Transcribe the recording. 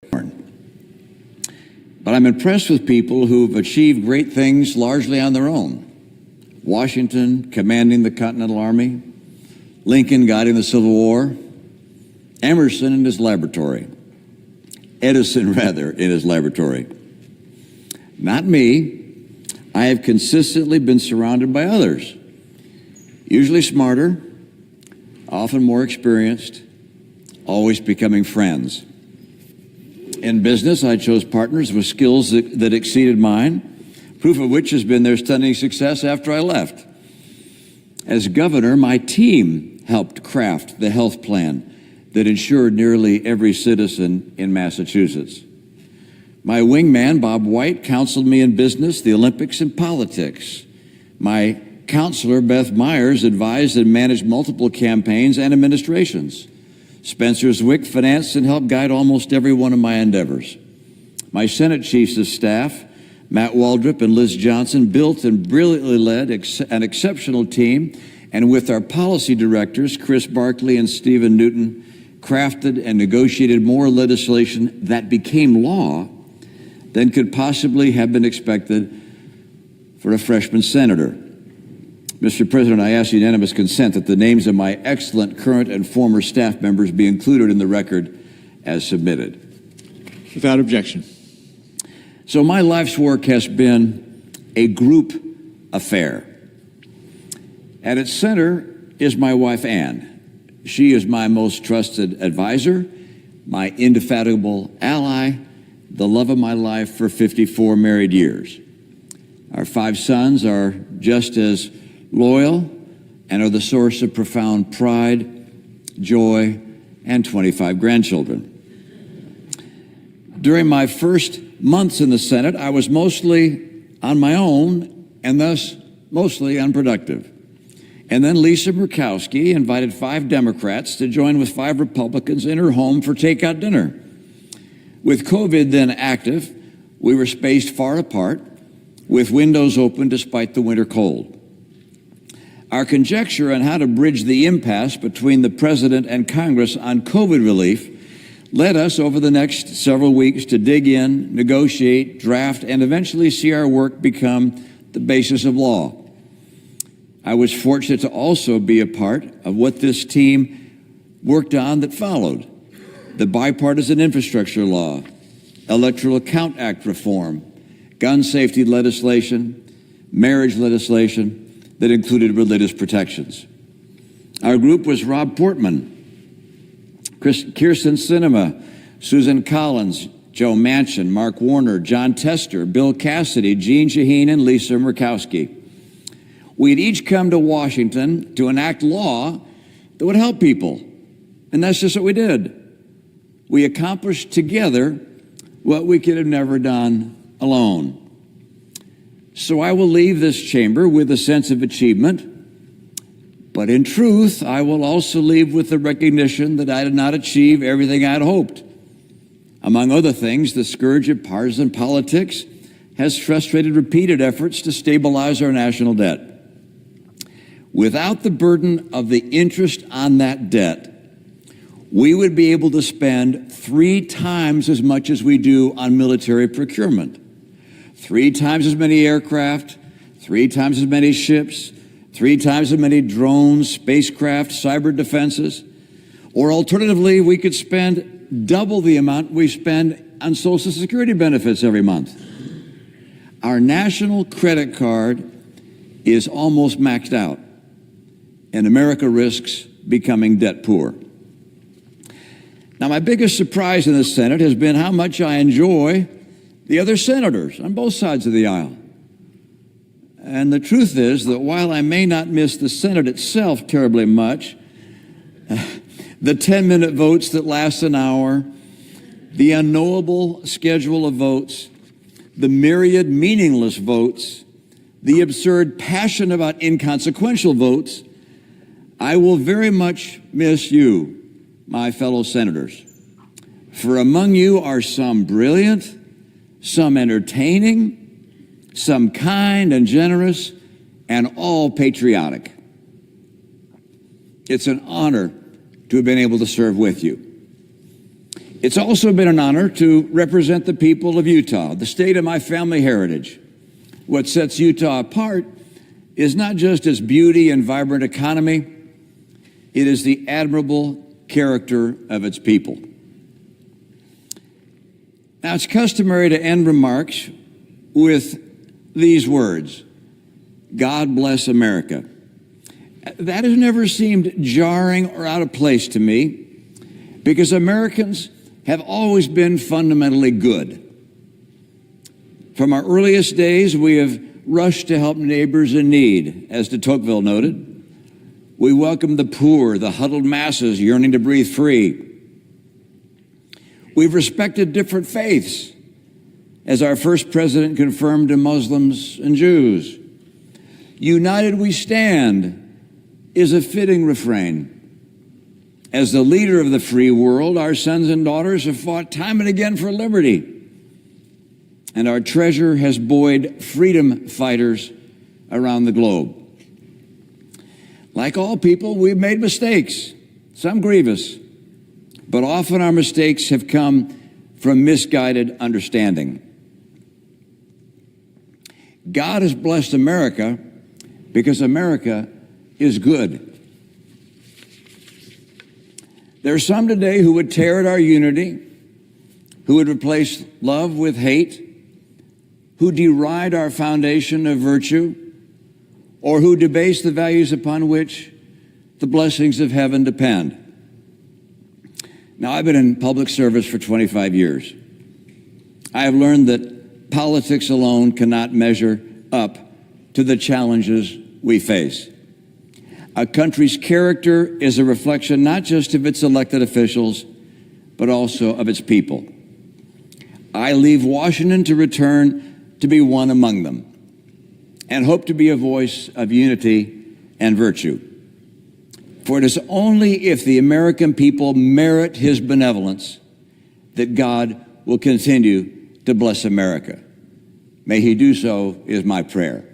But I'm impressed with people who've achieved great things largely on their own. Washington commanding the Continental Army, Lincoln guiding the Civil War, Emerson in his laboratory, Edison rather in his laboratory. Not me. I have consistently been surrounded by others, usually smarter, often more experienced, always becoming friends. In business, I chose partners with skills that exceeded mine, proof of which has been their stunning success after I left. As governor, my team helped craft the health plan that insured nearly every citizen in Massachusetts. My wingman, Bob White, counseled me in business, the Olympics, and politics. My counselor, Beth Myers, advised and managed multiple campaigns and administrations. Spencer Zwick financed and helped guide almost every one of my endeavors. My Senate chiefs of staff, Matt Waldrop and Liz Johnson, built and brilliantly led an exceptional team, and with our policy directors, Chris Barkley and Stephen Newton, crafted and negotiated more legislation that became law than could possibly have been expected for a freshman senator. Mr. President, I ask unanimous consent that the names of my excellent current and former staff members be included in the record as submitted. Without objection. So my life's work has been a group affair. At its center is my wife, Ann. She is my most trusted advisor, my indefatigable ally, the love of my life for 54 married years. Our 5 sons are just as loyal and are the source of profound pride, joy, and 25 grandchildren. During my first months in the Senate, I was mostly on my own and thus mostly unproductive. And then Lisa Murkowski invited 5 Democrats to join with 5 Republicans in her home for takeout dinner. With COVID then active, we were spaced far apart, with windows open despite the winter cold. Our conjecture on how to bridge the impasse between the President and Congress on COVID relief led us over the next several weeks to dig in, negotiate, draft, and eventually see our work become the basis of law. I was fortunate to also be a part of what this team worked on that followed: the bipartisan infrastructure law, Electoral Count Act reform, gun safety legislation, marriage legislation that included religious protections. Our group was Rob Portman, Kirsten Sinema, Susan Collins, Joe Manchin, Mark Warner, John Tester, Bill Cassidy, Jean Shaheen, and Lisa Murkowski. We'd each come to Washington to enact law that would help people, and that's just what we did. We accomplished together what we could have never done alone. So I will leave this chamber with a sense of achievement, but in truth, I will also leave with the recognition that I did not achieve everything I had hoped. Among other things, the scourge of partisan politics has frustrated repeated efforts to stabilize our national debt. Without the burden of the interest on that debt, we would be able to spend 3 times as much as we do on military procurement. 3 times as many aircraft, 3 times as many ships, 3 times as many drones, spacecraft, cyber defenses. Or alternatively, we could spend double the amount we spend on Social Security benefits every month. Our national credit card is almost maxed out, and America risks becoming debt poor. Now, my biggest surprise in the Senate has been how much I enjoy the other senators on both sides of the aisle. And the truth is that while I may not miss the Senate itself terribly much, the 10-minute votes that last an hour, the unknowable schedule of votes, the myriad meaningless votes, the absurd passion about inconsequential votes, I will very much miss you, my fellow senators. For among you are some brilliant, some entertaining, some kind and generous, and all patriotic. It's an honor to have been able to serve with you. It's also been an honor to represent the people of Utah, the state of my family heritage. What sets Utah apart is not just its beauty and vibrant economy, it is the admirable character of its people. Now, it's customary to end remarks with these words, God bless America. That has never seemed jarring or out of place to me because Americans have always been fundamentally good. From our earliest days, we have rushed to help neighbors in need, as de Tocqueville noted. We welcome the poor, the huddled masses yearning to breathe free. We've respected different faiths, as our first president confirmed to Muslims and Jews. United we stand is a fitting refrain. As the leader of the free world, our sons and daughters have fought time and again for liberty, and our treasure has buoyed freedom fighters around the globe. Like all people, we've made mistakes, some grievous, but often our mistakes have come from misguided understanding. God has blessed America because America is good. There are some today who would tear at our unity, who would replace love with hate, who deride our foundation of virtue, or who debase the values upon which the blessings of heaven depend. Now, I've been in public service for 25 years. I have learned that politics alone cannot measure up to the challenges we face. A country's character is a reflection not just of its elected officials, but also of its people. I leave Washington to return to be one among them and hope to be a voice of unity and virtue. For it is only if the American people merit his benevolence that God will continue to bless America. May he do so, is my prayer.